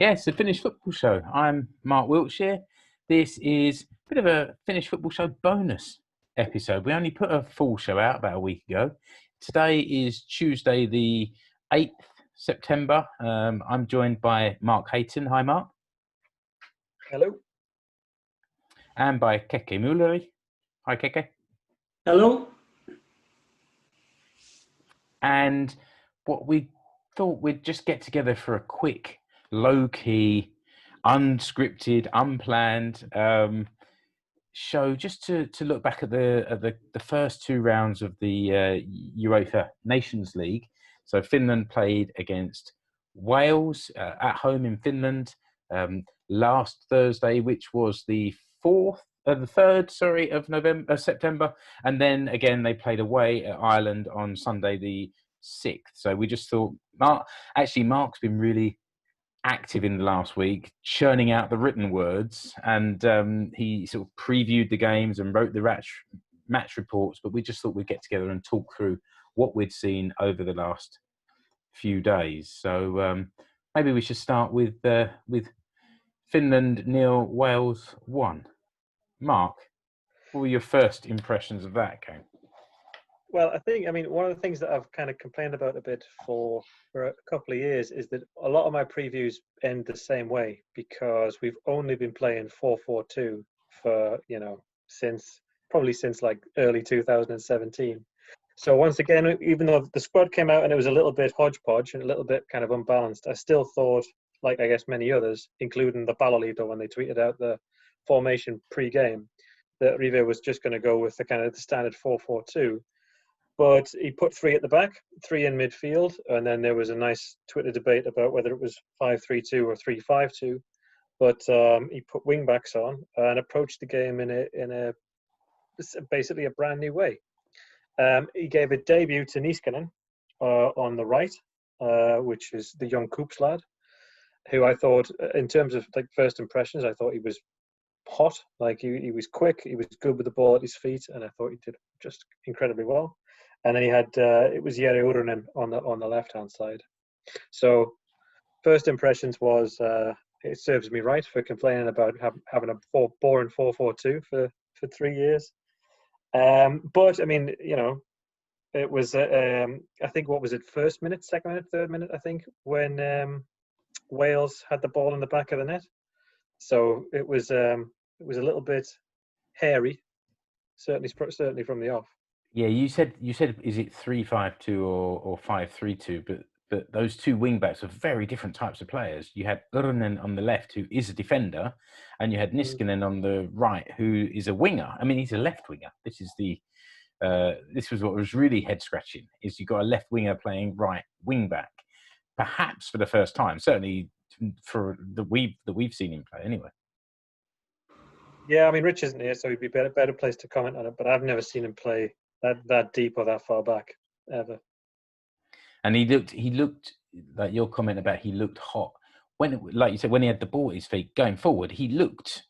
Yes, the Finnish Football Show. I'm Mark Wiltshire. This is a bit of a Finnish Football Show bonus episode. We only put a full show out about a week ago. Today is Tuesday, the 8th September. I'm joined by Mark Hayton. Hi, Mark. Hello. And by Keke Mark. Hi, Keke. Hello. And what we thought we'd just get together for a quick, low-key, unscripted, unplanned show, just to look back at the first two rounds of the UEFA Nations League. So Finland played against Wales at home in Finland last Thursday, which was the third of September, and then again they played away at Ireland on Sunday the 6th. So we just thought Mark's been really active in the last week, churning out the written words, and he sort of previewed the games and wrote the match reports. But we just thought we'd get together and talk through what we'd seen over the last few days. So maybe we should start with Finland 0, Wales 1. Mark, what were your first impressions of that game? Well, one of the things that I've kind of complained about a bit for a couple of years is that a lot of my previews end the same way, because we've only been playing 4-4-2 for, since like early 2017. So once again, even though the squad came out and it was a little bit hodgepodge and a little bit kind of unbalanced, I still thought, like I guess many others, including the Ballolito when they tweeted out the formation pre-game, that Rive was just going to go with the standard 4-4-2. But he put three at the back, three in midfield, and then there was a nice Twitter debate about whether it was 5-3-2 or 3-5-2. But he put wing backs on and approached the game in a basically a brand new way. He gave a debut to Niskanen on the right, which is the young Coops lad, who I thought, in terms of like first impressions, I thought he was hot. Like he was quick, he was good with the ball at his feet, and I thought he did just incredibly well. And then he had it was Jere Urunen on the left hand side. So first impressions was it serves me right for complaining about having a boring 4-4-2 for 3 years. But I mean, it was I think, what was it, first minute, second minute, third minute, I think, when Wales had the ball in the back of the net. So it was a little bit hairy, certainly from the off. Yeah, you said is it 3-5-2 or 5-3-2? But those two wing backs are very different types of players. You had Urunen on the left, who is a defender, and you had Niskanen on the right, who is a winger. I mean, he's a left winger. This was what was really head scratching. Is you got a left winger playing right wing back, perhaps for the first time. Certainly for we've seen him play anyway. Yeah, I mean, Rich isn't here, so he'd be better place to comment on it. But I've never seen him play that deep or that far back ever. And he looked like your comment about he looked hot when, like you said, when he had the ball at his feet going forward. He looked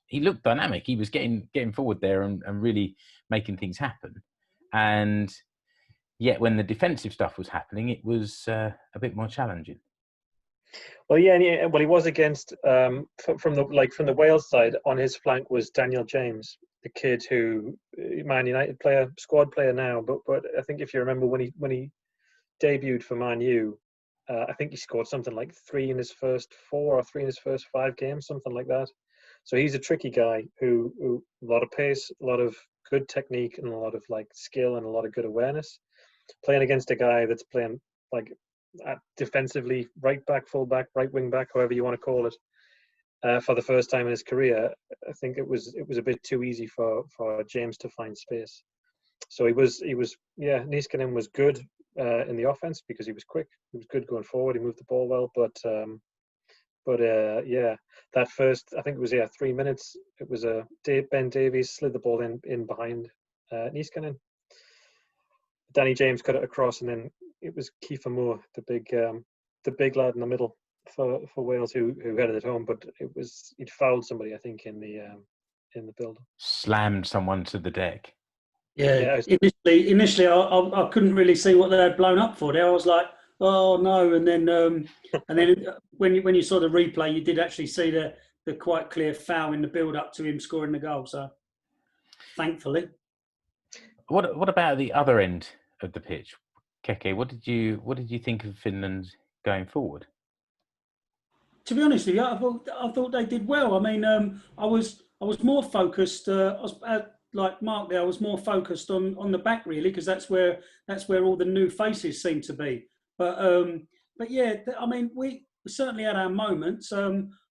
dynamic. He was getting forward there and really making things happen. And yet, when the defensive stuff was happening, it was a bit more challenging. Well, yeah, he was against from the Wales side. On his flank was Daniel James, the kid who Man United squad player now. But I think if you remember when he debuted for Man U, I think he scored something like 3 in his first 4 or 3 in his first 5 games, something like that. So he's a tricky guy who a lot of pace, a lot of good technique, and a lot of like skill and a lot of good awareness. Playing against a guy that's playing like defensively, right back, full back, right wing back, however you want to call it, for the first time in his career, I think it was a bit too easy for James to find space. So Niskanen was good in the offense because he was quick. He was good going forward. He moved the ball well, but that first, I think it was 3 minutes. It was Ben Davies slid the ball in behind Niskanen. Danny James cut it across, and then it was Kiefer Moore, the big lad in the middle for Wales, who headed it home. But he'd fouled somebody, I think, in the build. Slammed someone to the deck. Yeah. Initially, I couldn't really see what they had blown up for there. I was like, Oh no! And then when you saw the replay, you did actually see the quite clear foul in the build up to him scoring the goal. So thankfully. What about the other end of the pitch, Keke? What did you think of Finland going forward? To be honest with you, I thought they did well. I mean, I was more focused. Like Mark there, I was more focused on the back really, because that's where all the new faces seem to be. But yeah, I mean, we certainly had our moments.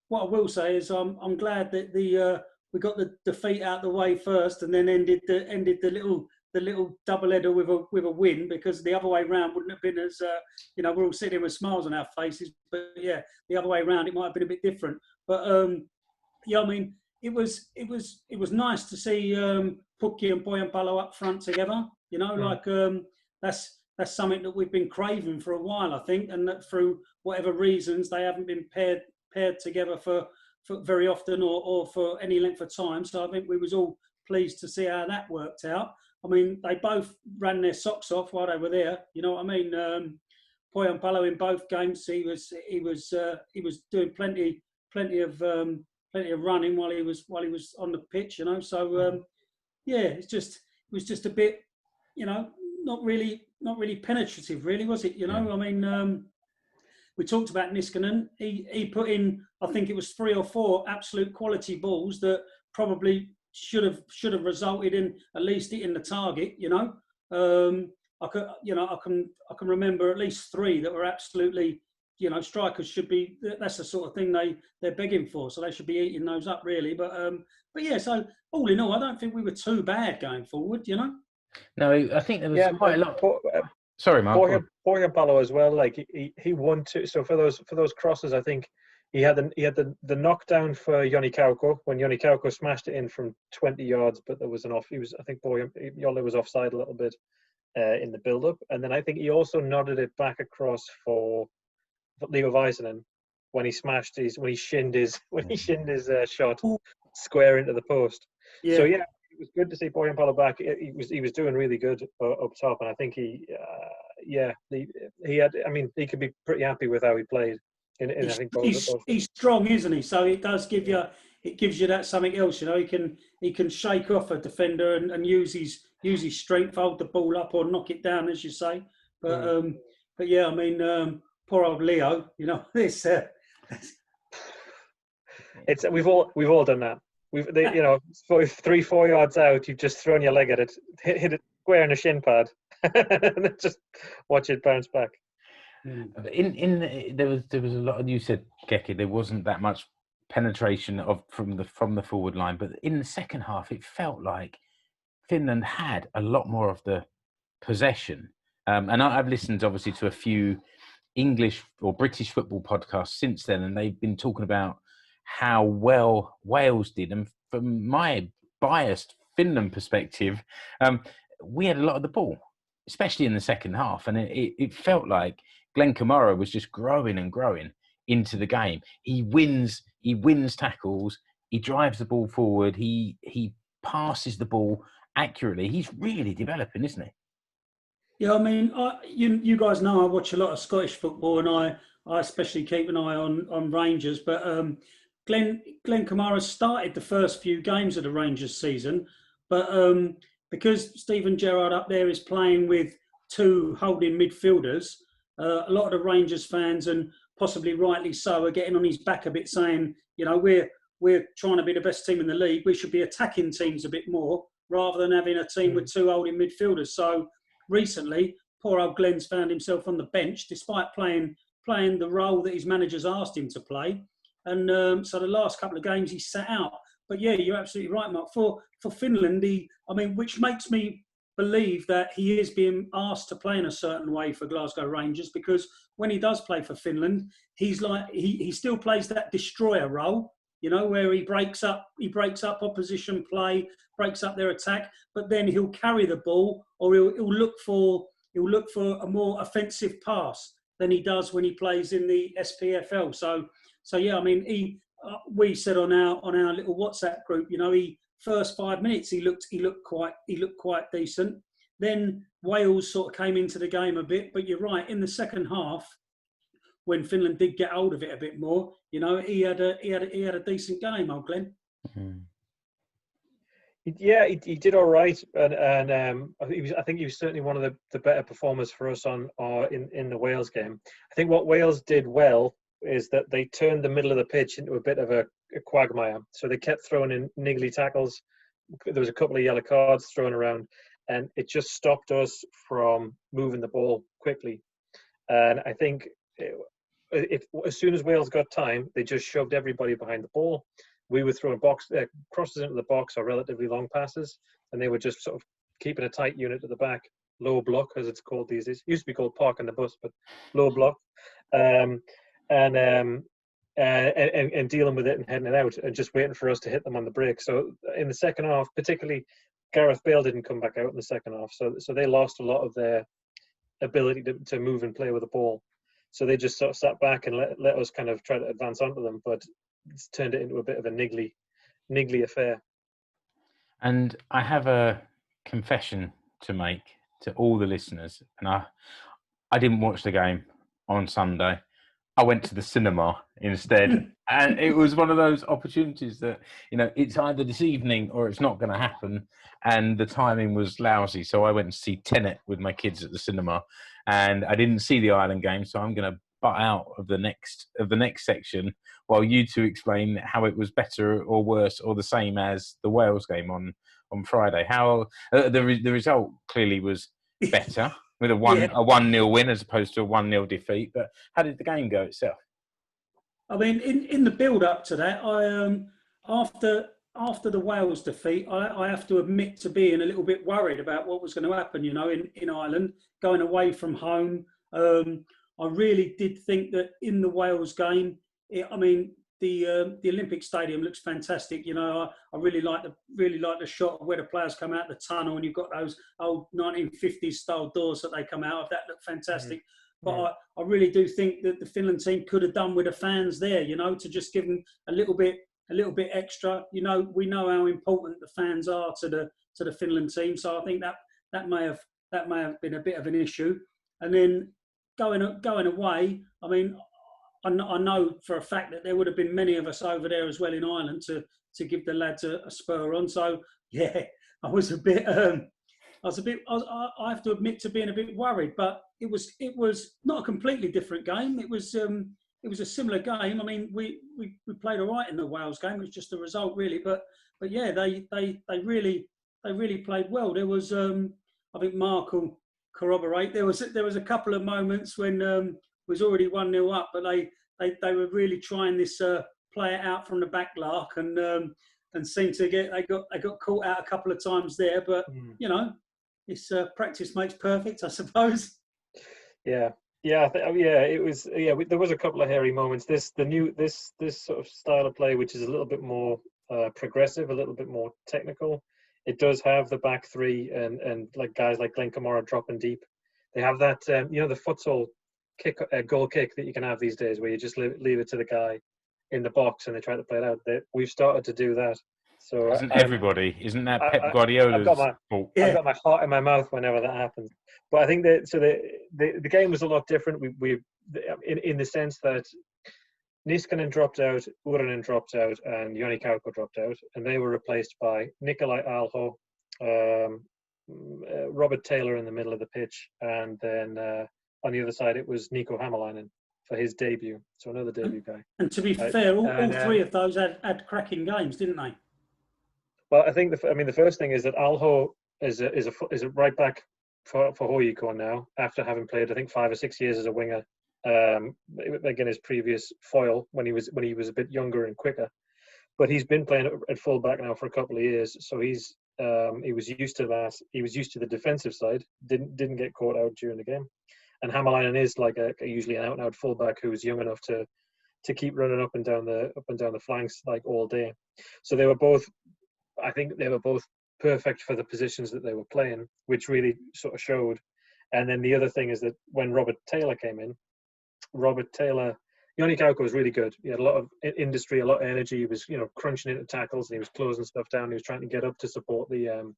What I will say is, I'm glad that we got the defeat out the way first, and then ended the little double header with a win, because the other way round wouldn't have been as we're all sitting here with smiles on our faces. But yeah, the other way around, it might have been a bit different. But yeah, I mean, it was nice to see Pukki and Boyanpalo up front together. That's something that we've been craving for a while, I think, and that through whatever reasons they haven't been paired together for very often or for any length of time. So I think we was all pleased to see how that worked out. I mean, they both ran their socks off while they were there. You know what I mean? Poyampalo in both games, he was doing plenty of running while he was on the pitch. So yeah, it was just a bit, not really penetrative, really, was it? I mean, we talked about Niskanen. He put in, I think it was 3 or 4 absolute quality balls that probably should have resulted in at least hitting the target. I can remember at least 3 that were absolutely, strikers should be. That's the sort of thing they're begging for, so they should be eating those up really. But yeah, so all in all, I don't think we were too bad going forward. No, I think there was quite a lot. Sorry, Mark. Poyampalo as well. Like he won 2. So for those crosses, I think he had the knockdown for Joni Kauko when Joni Kauko smashed it in from 20 yards, but there was an off. I think Jolle was offside a little bit in the build-up, and then I think he also nodded it back across for Leo Väisänen when he shinned his shot square into the post. Yeah. So yeah, it was good to see Poyampalo back. He was doing really good up top, and I think he had. I mean, he could be pretty happy with how he played. I think he's strong, isn't he? So it does give you. It gives you that something else. He can shake off a defender and use his strength, hold the ball up or knock it down, as you say. But yeah, I mean, poor old Leo. This. It's we've all done that. 3-4 yards out, you've just thrown your leg at it, hit it square in a shin pad, and just watch it bounce back. There was a lot. You said, Keke, there wasn't that much penetration from the forward line, but in the second half, it felt like Finland had a lot more of the possession. And I've listened, obviously, to a few English or British football podcasts since then, and they've been talking about how well Wales did. And from my biased Finland perspective, we had a lot of the ball, especially in the second half, and it felt like Glenn Kamara was just growing and growing into the game. He wins tackles, he drives the ball forward, he passes the ball accurately. He's really developing, isn't he? Yeah, I mean, you guys know I watch a lot of Scottish football, and I especially keep an eye on Rangers. But Glenn Kamara started the first few games of the Rangers season, but because Stephen Gerrard up there is playing with 2 holding midfielders, a lot of the Rangers fans, and possibly rightly so, are getting on his back a bit, saying, we're trying to be the best team in the league. We should be attacking teams a bit more rather than having a team with 2 holding midfielders. So recently, poor old Glenn's found himself on the bench despite playing the role that his managers asked him to play. And so the last couple of games he sat out. But yeah, you're absolutely right, Mark. For Finland, which makes me believe that he is being asked to play in a certain way for Glasgow Rangers, because when he does play for Finland, he's like he still plays that destroyer role, where he breaks up opposition play, breaks up their attack, but then he'll carry the ball, or he'll look for a more offensive pass than he does when he plays in the SPFL. So yeah, I mean, we said on our little WhatsApp group, first 5 minutes he looked quite decent. Then Wales sort of came into the game a bit, but you're right. In the second half, when Finland did get hold of it a bit more, he had a decent game, old Glenn. Mm. Yeah, he did all right, and I think he was certainly one of the better performers for us in the Wales game. I think what Wales did well is that they turned the middle of the pitch into a bit of a quagmire. So they kept throwing in niggly tackles. There was a couple of yellow cards thrown around, and it just stopped us from moving the ball quickly. And I think as soon as Wales got time, they just shoved everybody behind the ball. We were throwing crosses into the box or relatively long passes, and they were just sort of keeping a tight unit at the back, low block as it's called these days. It used to be called parking the bus, but low block, and dealing with it and heading it out, and just waiting for us to hit them on the break. So in the second half, particularly, Gareth Bale didn't come back out in the second half, so they lost a lot of their ability to move and play with the ball. So they just sort of sat back and let us kind of try to advance onto them, but it's turned it into a bit of a niggly affair. And I have a confession to make to all the listeners, and I didn't watch the game on Sunday. I went to the cinema instead, and it was one of those opportunities that, it's either this evening or it's not going to happen, and the timing was lousy. So I went to see Tenet with my kids at the cinema, and I didn't see the Ireland game, so I'm going to butt out of the next section while you two explain how it was better or worse or the same as the Wales game on Friday. How the result clearly was better with a 1-0 win as opposed to a 1-0 defeat. But how did the game go itself? I mean, in the build up to that, after the Wales defeat, I have to admit to being a little bit worried about what was going to happen. In Ireland, going away from home. I really did think that in the Wales game, the Olympic Stadium looks fantastic. I really like the shot of where the players come out the tunnel, and you've got those old 1950s style doors that they come out of. That look fantastic. But I really do think that the Finland team could have done with the fans there. To just give them a little bit extra. We know how important the fans are to the Finland team. So I think that may have been a bit of an issue. And then going away, I know for a fact that there would have been many of us over there as well in Ireland to give the lads a spur on. So yeah, I was a bit. I have to admit to being a bit worried, but it was not a completely different game. It was a similar game. We played all right in the Wales game. It was just a result really, but yeah, they really played well. There was I think Mark will corroborate. There was a couple of moments when was already 1-0 up, but they were really trying this play it out from the back lark, and seemed to they got caught out a couple of times there. But it's practice makes perfect, I suppose. Yeah, it was. Yeah, there was a couple of hairy moments. This sort of style of play, which is a little bit more progressive, a little bit more technical. It does have the back three and like guys like Glenn Kamara dropping deep. They have that the futsal goal kick that you can have these days, where you just leave it to the guy in the box and they try to play it out. We've started to do that. So isn't that Pep Guardiola's fault? I've got my heart in my mouth whenever that happens. But I think the game was a lot different. We in the sense that Niskanen dropped out, Uranen dropped out, and Joni Kauko dropped out, and they were replaced by Nikolai Alho, Robert Taylor in the middle of the pitch, and then on the other side it was Nico Hämäläinen for his debut. So another debut guy. And to be fair, all three of those had cracking games, didn't they? Well, I think the first thing is that Alho is a right back for Hoyiko now, after having played I think 5 or 6 years as a winger. Again, his previous foil when he was a bit younger and quicker, but he's been playing at full back now for a couple of years, so he was used to that. He was used to the defensive side. Didn't get caught out during the game, and Hämäläinen is like usually an out and out fullback who's young enough to keep running up and down the flanks like all day. So they were both. I think they were both perfect for the positions that they were playing, which really sort of showed. And then the other thing is that when Robert Taylor came in, Joni Kauko was really good. He had a lot of industry, a lot of energy. He was, crunching into tackles and he was closing stuff down. He was trying to get up to support the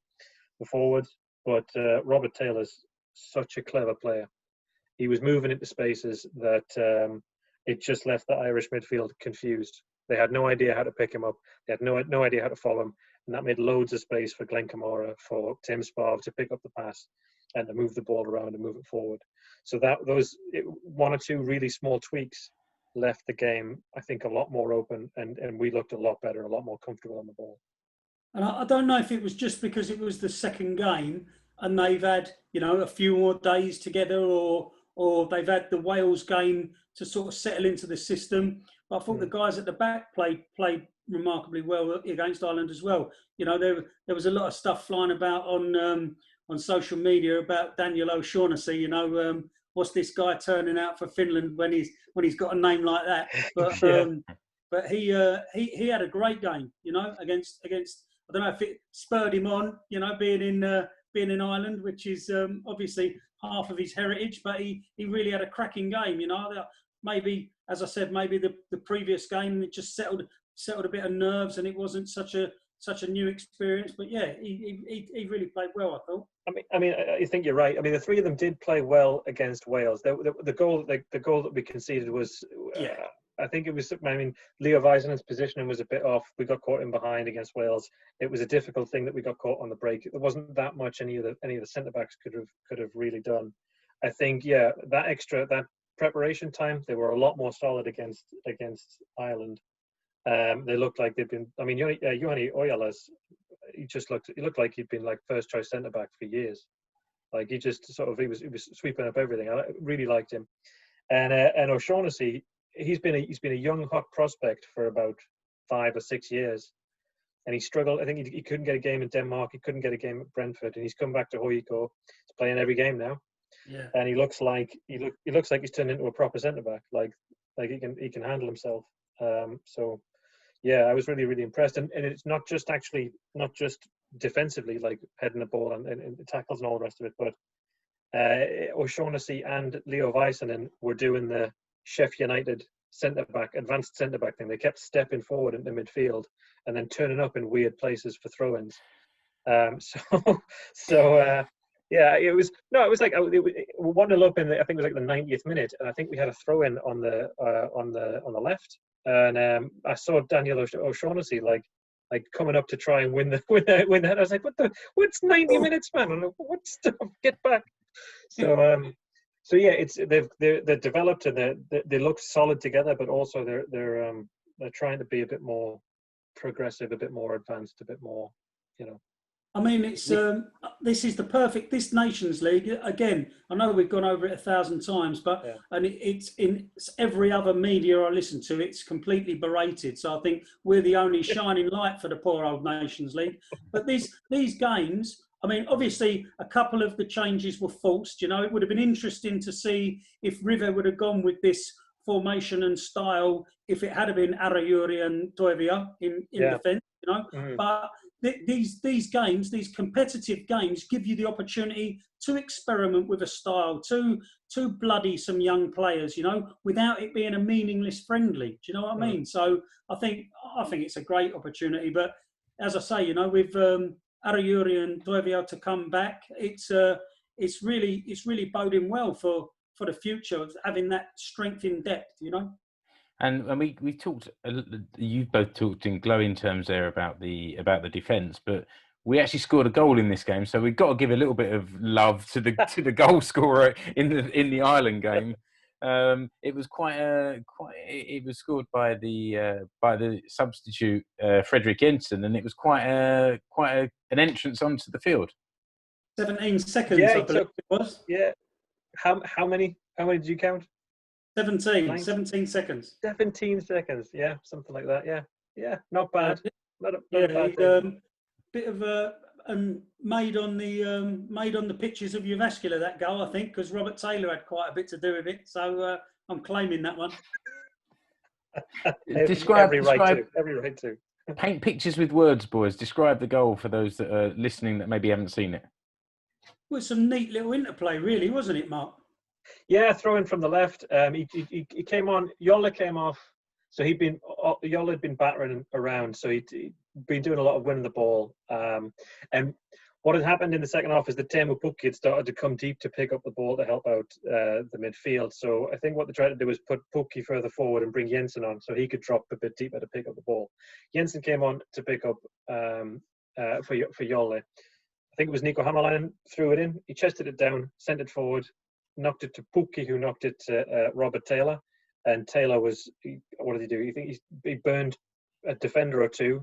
forward. but Robert Taylor's such a clever player. He was moving into spaces that it just left the Irish midfield confused. They had no idea how to pick him up. They had no idea how to follow him, and that made loads of space for Glenn Kamara, for Tim Sparv to pick up the pass and to move the ball around and move it forward. So one or two really small tweaks left the game, I think, a lot more open, and we looked a lot better, a lot more comfortable on the ball. And I don't know if it was just because it was the second game and they've had, a few more days together, or they've had the Wales game to sort of settle into the system. But I thought the guys at the back played remarkably well against Ireland as well. There was a lot of stuff flying about on social media about Daniel O'Shaughnessy. What's this guy turning out for Finland when he's got a name like that? But but he had a great game. Against I don't know if it spurred him on. Being in Ireland, which is obviously half of his heritage, but he really had a cracking game. Maybe, as I said, maybe the previous game it just settled a bit of nerves, and it wasn't such a new experience. But yeah, he really played well, I thought. I mean, I think you're right. I mean, the three of them did play well against Wales. The goal that we conceded was, I think it was. I mean, Leo Väisänen's positioning was a bit off. We got caught in behind against Wales. It was a difficult thing that we got caught on the break. There wasn't that much any of the centre backs could have really done. I think that preparation time, they were a lot more solid against Ireland. They looked like they'd been. I mean, Johanni Ojala's. He looked like he'd been like first choice centre back for years. Like he just he was sweeping up everything. I really liked him. And O'Shaughnessy, he's been a young hot prospect for about 5 or 6 years, and he struggled. I think he couldn't get a game in Denmark. He couldn't get a game at Brentford, and he's come back to Hoyko. He's playing every game now. Yeah. And he looks like he's turned into a proper centre back. Like he can handle himself. So yeah, I was really, really impressed. And it's not just defensively, like heading the ball and tackles and all the rest of it, but O'Shaughnessy and Leo Väisänen were doing the Sheffield United advanced centre back thing. They kept stepping forward into midfield and then turning up in weird places for throw-ins. Yeah, it was like 1-0 up I think it was like the 90th minute, and I think we had a throw-in on the left. And I saw Daniel O'Shaughnessy like coming up to try and win that. I was like, what's 90 minutes, man? I'm like, what stuff? Get back. So yeah, they're developed and they look solid together, but also they're trying to be a bit more progressive, a bit more advanced, a bit more, I mean, it's this is the perfect. This Nations League, again, I know we've gone over it 1,000 times, but and it's in every other media I listen to, it's completely berated. So I think we're the only shining light for the poor old Nations League. But these games, I mean, obviously a couple of the changes were forced. It would have been interesting to see if River would have gone with this formation and style if it had been Arajuri and Toivia in defence. But these games, these competitive games, give you the opportunity to experiment with a style, to bloody some young players, without it being a meaningless friendly. Do you know what I mean? So I think it's a great opportunity. But as I say, with Arajuri and Toivia to come back, it's really boding well for the future of having that strength in depth. And we talked. You both talked in glowing terms there about the defence, but we actually scored a goal in this game, so we've got to give a little bit of love to the goal scorer in the Ireland game. It was it was scored by the substitute Frederick Jensen, and it was quite an entrance onto the field. 17 seconds, I believe it was. Yeah. How many did you count? 17 seconds. 17 seconds, yeah, something like that, yeah, not bad. Not a bad thing. Bit of made on the pitches of Uvascular, that goal, I think, because Robert Taylor had quite a bit to do with it. So I'm claiming that one. Every right to. Paint pictures with words, boys. Describe the goal for those that are listening that maybe haven't seen it. Well, some neat little interplay, really, wasn't it, Mark? Yeah, throwing from the left. He came on. Yola came off. So Yola had been battering around. So he'd been doing a lot of winning the ball. And What had happened in the second half is that Teemu Pukki had started to come deep to pick up the ball to help out the midfield. So I think what they tried to do was put Pukki further forward and bring Jensen on so he could drop a bit deeper to pick up the ball. Jensen came on to pick up for Jolle. I think it was Nico Hamalainen threw it in. He chested it down, sent it forward, knocked it to Pukki, who knocked it to Robert Taylor. And Taylor what did he do? He burned a defender or two,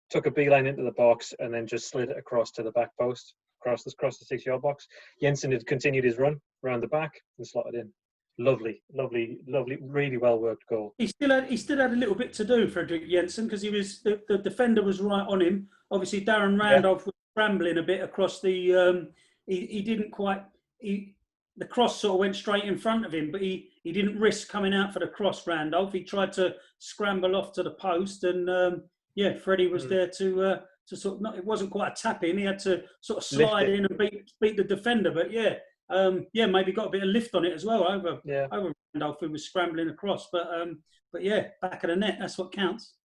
took a beeline into the box, and then just slid it across to the back post, across the 6-yard box. Jensen had continued his run around the back and slotted in. Lovely, really well worked goal. He still had a little bit to do, Fredrik Jensen, because the defender was right on him. Obviously, Darren Randolph was scrambling a bit across the. He didn't quite. The cross sort of went straight in front of him, but he didn't risk coming out for the cross. Randolph. He tried to scramble off to the post, and Freddie was there to sort of. It wasn't quite a tap in. He had to sort of slide in and beat the defender. But maybe got a bit of lift on it as well over Randolph, who was scrambling across. But back of the net. That's what counts.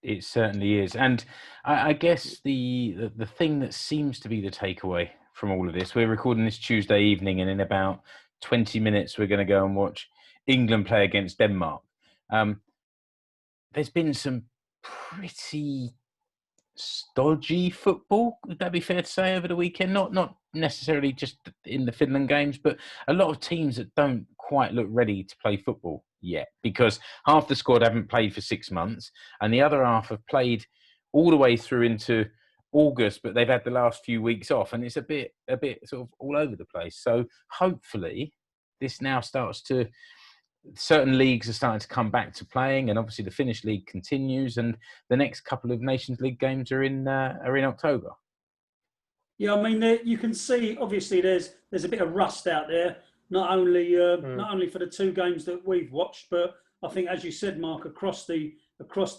It certainly is, and I guess the thing that seems to be the takeaway from all of this, we're recording this Tuesday evening, and in about 20 minutes we're going to go and watch England play against Denmark. There's been some pretty stodgy football, would that be fair to say, over the weekend? Not necessarily just in the Finland games, but a lot of teams that don't quite look ready to play football yet, because half the squad haven't played for 6 months and the other half have played all the way through into August, but they've had the last few weeks off, and it's a bit sort of all over the place. So hopefully this now starts to, certain leagues are starting to come back to playing, and obviously the Finnish league continues, and the next couple of Nations League games are in October. Yeah, I mean, you can see obviously there's a bit of rust out there, not only for the 2 games that we've watched, but I think, as you said, Mark, across the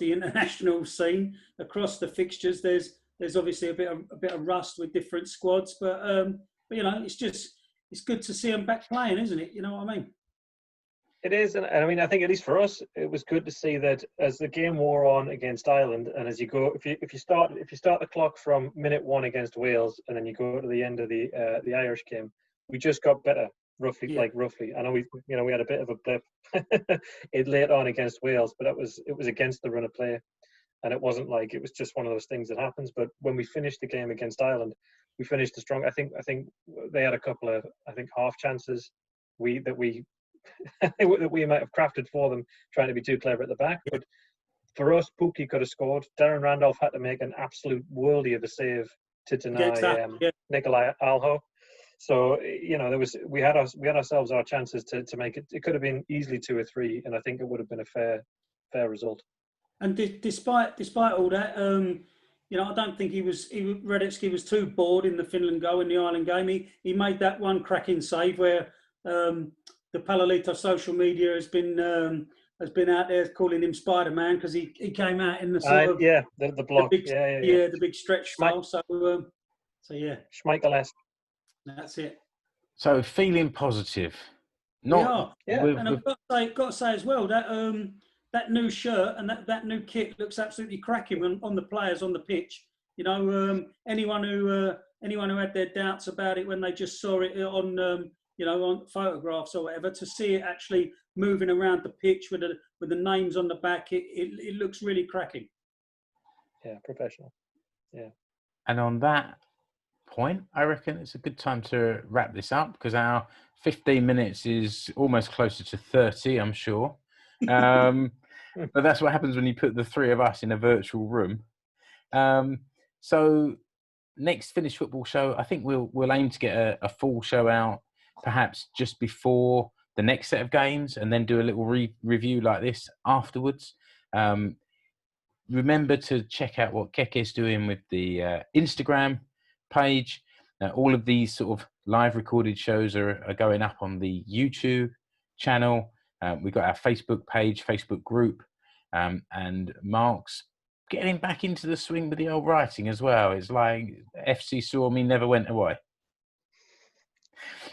international scene, across the fixtures, there's obviously a bit of rust with different squads, but it's good to see them back playing, isn't it? You know what I mean? It is, and I mean, I think at least for us, it was good to see that as the game wore on against Ireland, and as you go, if you start the clock from minute 1 against Wales, and then you go to the end of the Irish game, we just got better, roughly. I know we had a bit of a blip it late on against Wales, but it was against the run of play, and it wasn't like it was just one of those things that happens. But when we finished the game against Ireland, we finished strong. I think they had a couple of half chances that we might have crafted for them, trying to be too clever at the back. But for us, Pukki could have scored. Darren Randolph had to make an absolute worldie of a save to deny Nikolai Alho. So we had ourselves our chances to make it. It could have been easily 2 or 3, and I think it would have been a fair result. And despite all that, I don't think Radetsky was too bored in the Finland goal in the Ireland game. He made that one cracking save where the Palalito social media has been out there calling him Spider-Man, because he came out in the sort of the block, the big stretch style. So Schmeichel-esque. That's it. So feeling positive. And I've got to say as well that that new shirt and that new kit looks absolutely cracking on the players on the pitch. Anyone who had their doubts about it when they just saw it on photographs or whatever, to see it actually moving around the pitch with the names on the back, it looks really cracking. Yeah, professional. Yeah. And on that point, I reckon it's a good time to wrap this up, because our 15 minutes is almost closer to 30, I'm sure. But that's what happens when you put the 3 of us in a virtual room. So next Finnish football show, I think we'll aim to get a full show out perhaps just before the next set of games, and then do a little review like this afterwards. Remember to check out what Keke is doing with the Instagram page. All of these sort of live recorded shows are going up on the YouTube channel. We've got our Facebook page, Facebook group, and Mark's getting back into the swing with the old writing as well. It's like FC saw me, never went away.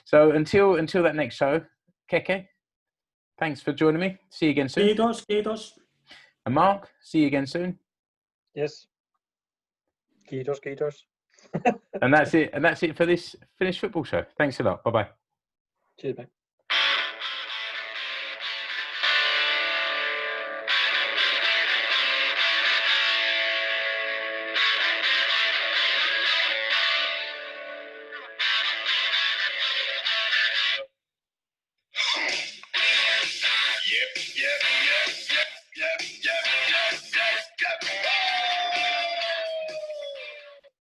So until that next show, Keke, thanks for joining me. See you again soon. Kiitos. And Mark, see you again soon. Yes. Kiitos. And that's it. And that's it for this Finnish football show. Thanks a lot. Bye bye. Cheers, mate.